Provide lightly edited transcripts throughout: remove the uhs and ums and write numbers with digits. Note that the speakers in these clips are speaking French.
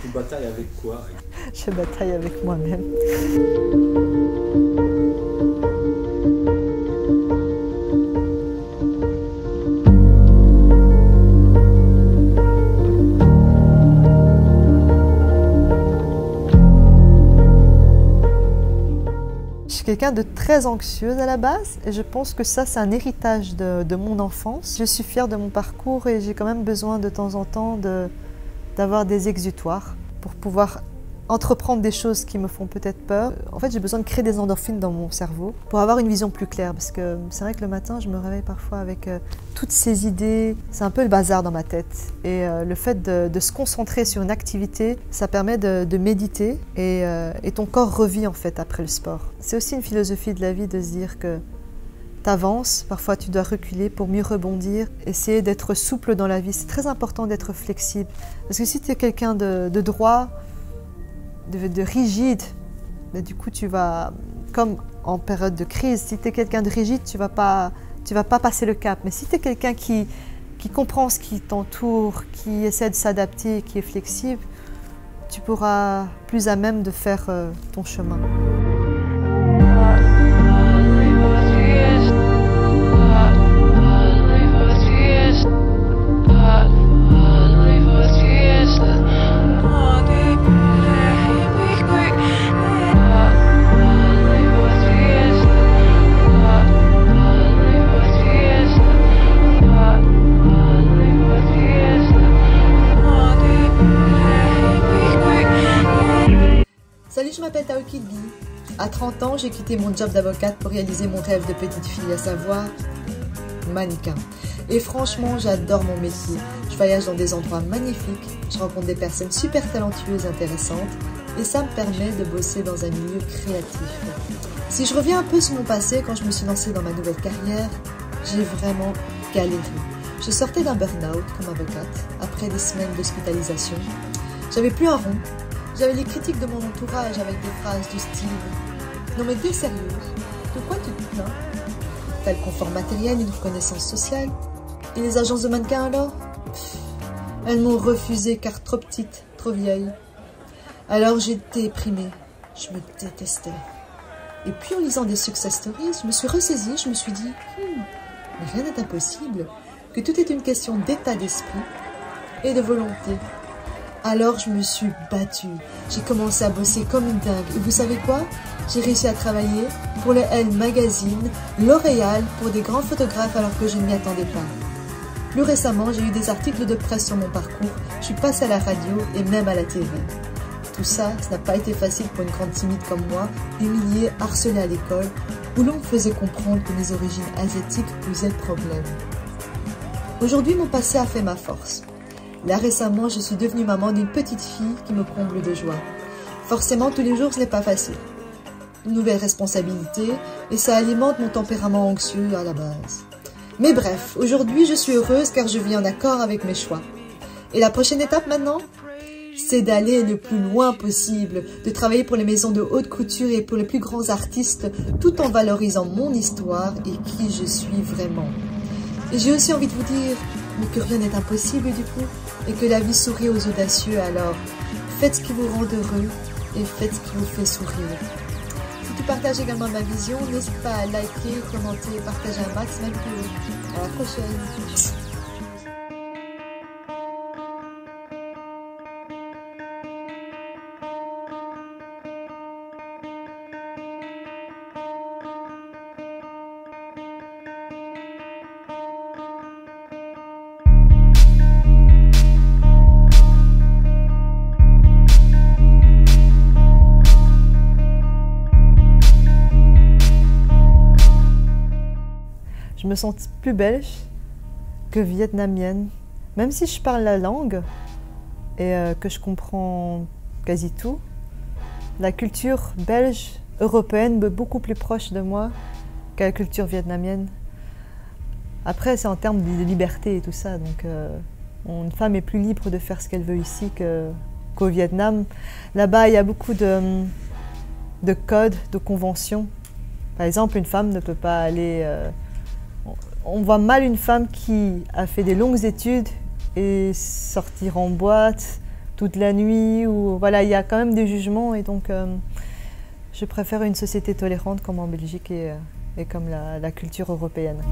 batailles avec quoi? Je bataille avec moi-même. Je suis quelqu'un de très anxieuse à la base et je pense que ça, c'est un héritage de mon enfance. Je suis fière de mon parcours et j'ai quand même besoin de temps en temps d'avoir des exutoires pour pouvoir entreprendre des choses qui me font peut-être peur. En fait, j'ai besoin de créer des endorphines dans mon cerveau pour avoir une vision plus claire parce que c'est vrai que le matin, je me réveille parfois avec toutes ces idées. C'est un peu le bazar dans ma tête et le fait de se concentrer sur une activité, ça permet de méditer et ton corps revit en fait après le sport. C'est aussi une philosophie de la vie de se dire que t'avances, parfois tu dois reculer pour mieux rebondir, essayer d'être souple dans la vie. C'est très important d'être flexible parce que si tu es quelqu'un de droit, de rigide, mais du coup tu vas, comme en période de crise, si tu es quelqu'un de rigide, tu vas pas passer le cap. Mais si tu es quelqu'un qui comprend ce qui t'entoure, qui essaie de s'adapter, qui est flexible, tu pourras plus à même de faire ton chemin. Salut, je m'appelle Taoki Bi. À 30 ans, j'ai quitté mon job d'avocate pour réaliser mon rêve de petite fille, à savoir mannequin. Et franchement, j'adore mon métier. Je voyage dans des endroits magnifiques, je rencontre des personnes super talentueuses, intéressantes, et ça me permet de bosser dans un milieu créatif. Si je reviens un peu sur mon passé, quand je me suis lancée dans ma nouvelle carrière, j'ai vraiment galéré. Je sortais d'un burn-out comme avocate, après des semaines d'hospitalisation. J'avais plus un rond. J'avais les critiques de mon entourage avec des phrases du style « Non mais t'es sérieuse? De quoi tu te plains? T'as le confort matériel et une reconnaissance sociale? Et les agences de mannequins alors? Elles m'ont refusé car trop petite, trop vieille. Alors j'ai déprimée, je me détestais. Et puis en lisant des success stories, je me suis ressaisie, je me suis dit mais rien n'est impossible, que tout est une question d'état d'esprit et de volonté. » Alors je me suis battue, j'ai commencé à bosser comme une dingue. Et vous savez quoi? J'ai réussi à travailler pour le Elle Magazine, L'Oréal, pour des grands photographes alors que je ne m'y attendais pas. Plus récemment, j'ai eu des articles de presse sur mon parcours, je suis passée à la radio et même à la TV. Tout ça, ça n'a pas été facile pour une grande timide comme moi, humiliée, harcelée à l'école, où l'on me faisait comprendre que mes origines asiatiques posaient problème. Aujourd'hui, mon passé a fait ma force. Là récemment, je suis devenue maman d'une petite fille qui me comble de joie. Forcément, tous les jours, ce n'est pas facile. Une nouvelle responsabilité et ça alimente mon tempérament anxieux à la base. Mais bref, aujourd'hui, je suis heureuse car je vis en accord avec mes choix. Et la prochaine étape maintenant, c'est d'aller le plus loin possible, de travailler pour les maisons de haute couture et pour les plus grands artistes, tout en valorisant mon histoire et qui je suis vraiment. Et j'ai aussi envie de vous dire que rien n'est impossible du coup, et que la vie sourit aux audacieux, alors faites ce qui vous rend heureux et faites ce qui vous fait sourire. Si tu partages également ma vision, n'hésite pas à liker, commenter, partager un max, même plus. À la prochaine. Je me sens plus belge que vietnamienne. Même si je parle la langue et que je comprends quasi tout, la culture belge, européenne, est beaucoup plus proche de moi que la culture vietnamienne. Après, c'est en termes de liberté et tout ça. Donc, une femme est plus libre de faire ce qu'elle veut ici qu'au Vietnam. Là-bas, il y a beaucoup de codes, de conventions. Par exemple, une femme ne peut pas aller... on voit mal une femme qui a fait des longues études et sortir en boîte toute la nuit, ou voilà, il y a quand même des jugements, et donc je préfère une société tolérante comme en Belgique et comme la culture européenne.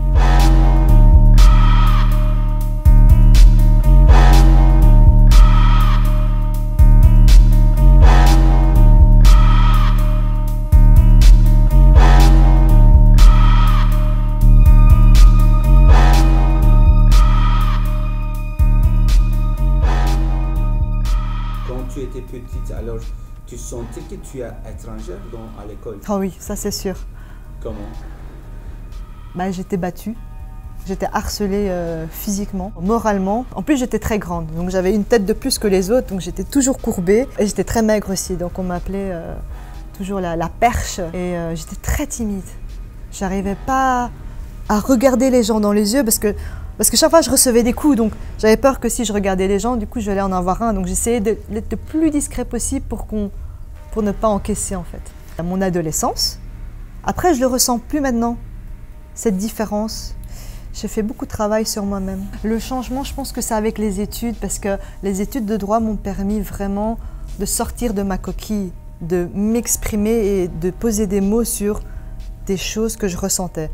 Tu étais petite, alors tu sentais que tu es étrangère à l'école? Ah oui, ça c'est sûr. Comment? Bah, j'étais battue, j'étais harcelée physiquement, moralement. En plus j'étais très grande, donc j'avais une tête de plus que les autres, donc j'étais toujours courbée. Et j'étais très maigre aussi, donc on m'appelait toujours la perche. Et j'étais très timide. J'arrivais pas à regarder les gens dans les yeux parce que chaque fois je recevais des coups, donc j'avais peur que si je regardais les gens, du coup j'allais en avoir un. Donc j'essayais d'être le plus discret possible pour ne pas encaisser en fait. À mon adolescence, après je le ressens plus maintenant, cette différence. J'ai fait beaucoup de travail sur moi-même. Le changement, je pense que c'est avec les études, parce que les études de droit m'ont permis vraiment de sortir de ma coquille, de m'exprimer et de poser des mots sur des choses que je ressentais.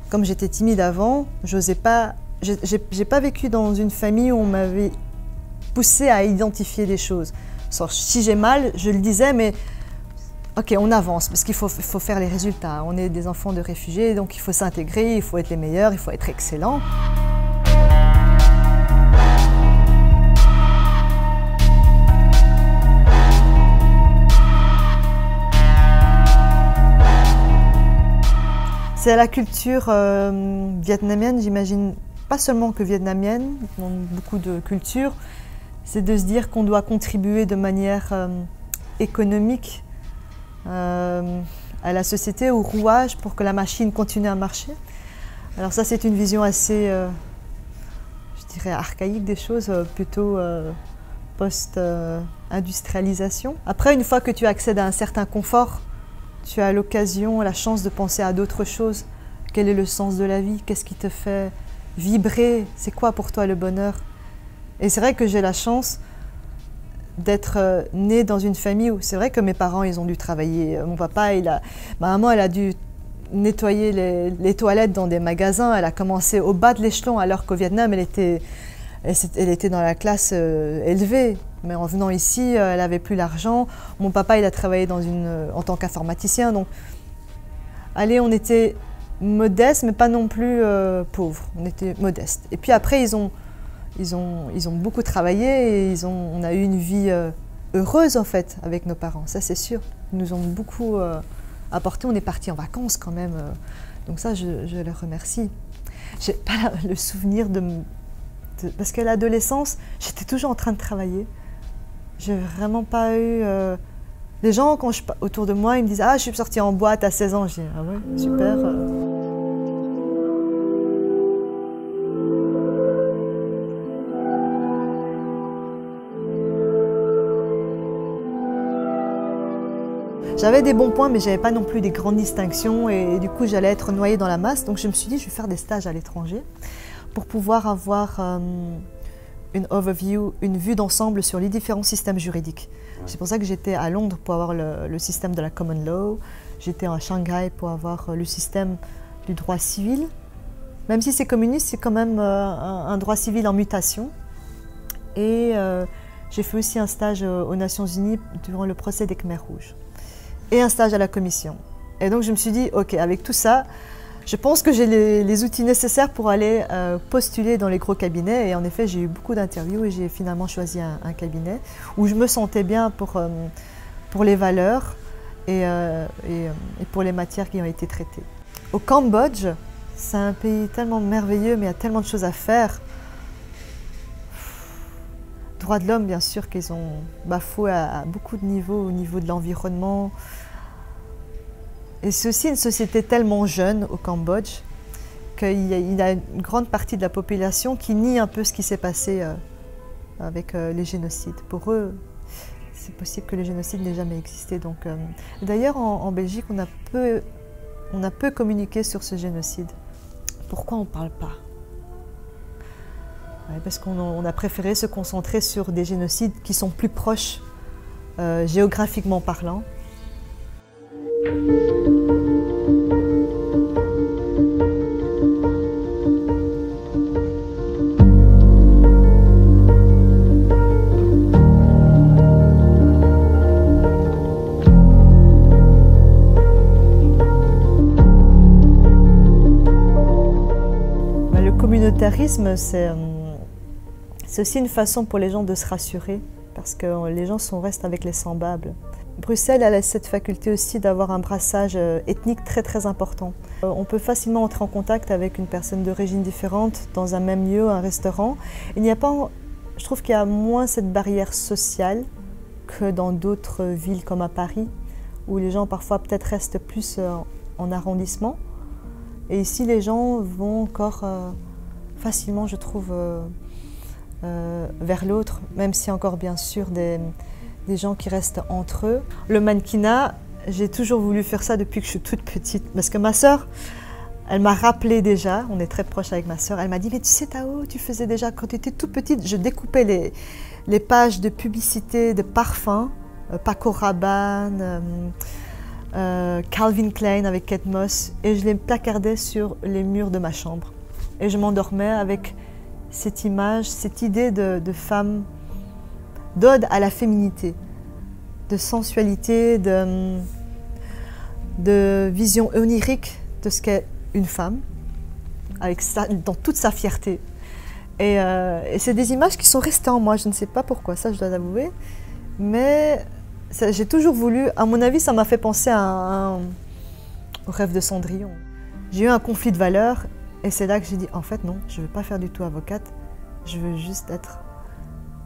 Comme j'étais timide avant, j'osais pas. J'ai pas vécu dans une famille où on m'avait poussé à identifier des choses. Si j'ai mal, je le disais, mais ok, on avance, parce qu'il faut faire les résultats. On est des enfants de réfugiés, donc il faut s'intégrer, il faut être les meilleurs, il faut être excellent. C'est la culture vietnamienne, j'imagine, pas seulement que vietnamienne, dans beaucoup de cultures, c'est de se dire qu'on doit contribuer de manière économique à la société, au rouage, pour que la machine continue à marcher. Alors ça, c'est une vision assez, je dirais, archaïque des choses, plutôt post-industrialisation. Après, une fois que tu accèdes à un certain confort, tu as l'occasion, la chance de penser à d'autres choses. Quel est le sens de la vie? Qu'est-ce qui te fait vibrer? C'est quoi pour toi le bonheur? Et c'est vrai que j'ai la chance d'être née dans une famille où c'est vrai que mes parents, ils ont dû travailler. Mon papa, ma maman, elle a dû nettoyer les toilettes dans des magasins. Elle a commencé au bas de l'échelon, alors qu'au Vietnam, elle était dans la classe élevée. Mais en venant ici, elle n'avait plus l'argent. Mon papa, il a travaillé en tant qu'informaticien. Donc, allez, on était modeste, mais pas non plus pauvre. On était modeste. Et puis après, ils ont beaucoup travaillé et on a eu une vie heureuse en fait avec nos parents. Ça, c'est sûr. Ils nous ont beaucoup apporté. On est partis en vacances quand même. Donc ça, je les remercie. J'ai pas le souvenir parce qu'à l'adolescence, j'étais toujours en train de travailler. J'ai vraiment pas eu. Les gens, autour de moi, ils me disent « Ah, je suis sortie en boîte à 16 ans ». Je dis « Ah ouais, super ». J'avais des bons points, mais je n'avais pas non plus des grandes distinctions et du coup, j'allais être noyée dans la masse. Donc je me suis dit, je vais faire des stages à l'étranger pour pouvoir avoir une overview, une vue d'ensemble sur les différents systèmes juridiques. C'est pour ça que j'étais à Londres pour avoir le système de la common law. J'étais à Shanghai pour avoir le système du droit civil. Même si c'est communiste, c'est quand même un droit civil en mutation. Et j'ai fait aussi un stage aux Nations Unies durant le procès des Khmers rouges. Et un stage à la commission. Et donc je me suis dit, ok, avec tout ça, je pense que j'ai les outils nécessaires pour aller postuler dans les gros cabinets. Et en effet, j'ai eu beaucoup d'interviews et j'ai finalement choisi un cabinet où je me sentais bien pour les valeurs et pour les matières qui ont été traitées. Au Cambodge, c'est un pays tellement merveilleux, mais il y a tellement de choses à faire. Droits de l'homme, bien sûr, qu'ils ont bafoué à beaucoup de niveaux, au niveau de l'environnement. Et c'est aussi une société tellement jeune au Cambodge qu'il y a une grande partie de la population qui nie un peu ce qui s'est passé avec les génocides. Pour eux, c'est possible que le génocide n'ait jamais existé. D'ailleurs, en Belgique, on a peu communiqué sur ce génocide. Pourquoi on ne parle pas? Ouais, parce qu'on a préféré se concentrer sur des génocides qui sont plus proches, géographiquement parlant. Le communautarisme, c'est aussi une façon pour les gens de se rassurer, parce que les gens restent avec les semblables. Bruxelles a cette faculté aussi d'avoir un brassage ethnique très très important. On peut facilement entrer en contact avec une personne d'origine différente dans un même lieu, un restaurant. Il n'y a pas, je trouve qu'il y a moins cette barrière sociale que dans d'autres villes comme à Paris, où les gens parfois peut-être restent plus en arrondissement. Et ici, les gens vont encore facilement, je trouve, vers l'autre, même s'il y a encore bien sûr des gens qui restent entre eux. Le mannequinat, j'ai toujours voulu faire ça depuis que je suis toute petite, parce que ma sœur, elle m'a rappelé déjà, on est très proches avec ma sœur, elle m'a dit « Mais tu sais Tao, tu faisais déjà quand tu étais toute petite », je découpais les pages de publicité de parfums, Paco Rabanne, Calvin Klein avec Kate Moss, et je les placardais sur les murs de ma chambre. Et je m'endormais avec cette image, cette idée de femme, d'ode à la féminité, de sensualité, de vision onirique de ce qu'est une femme, dans toute sa fierté. Et c'est des images qui sont restées en moi, je ne sais pas pourquoi, ça je dois l'avouer, mais j'ai toujours voulu, à mon avis, ça m'a fait penser au rêve de Cendrillon. J'ai eu un conflit de valeurs et c'est là que j'ai dit, en fait non, je ne veux pas faire du tout avocate, je veux juste être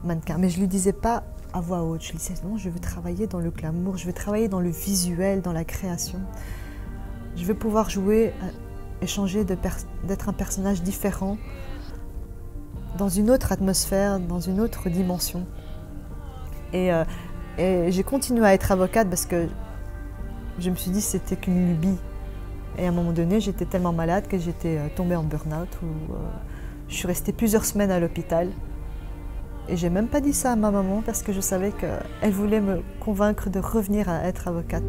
mannequin. Mais je ne lui disais pas à voix haute, je lui disais non, je veux travailler dans le glamour, je veux travailler dans le visuel, dans la création. Je veux pouvoir jouer et changer d'être un personnage différent, dans une autre atmosphère, dans une autre dimension. Et j'ai continué à être avocate parce que je me suis dit que c'était qu'une lubie. Et à un moment donné, j'étais tellement malade que j'étais tombée en burn-out où je suis restée plusieurs semaines à l'hôpital. Et j'ai même pas dit ça à ma maman parce que je savais qu'elle voulait me convaincre de revenir à être avocate.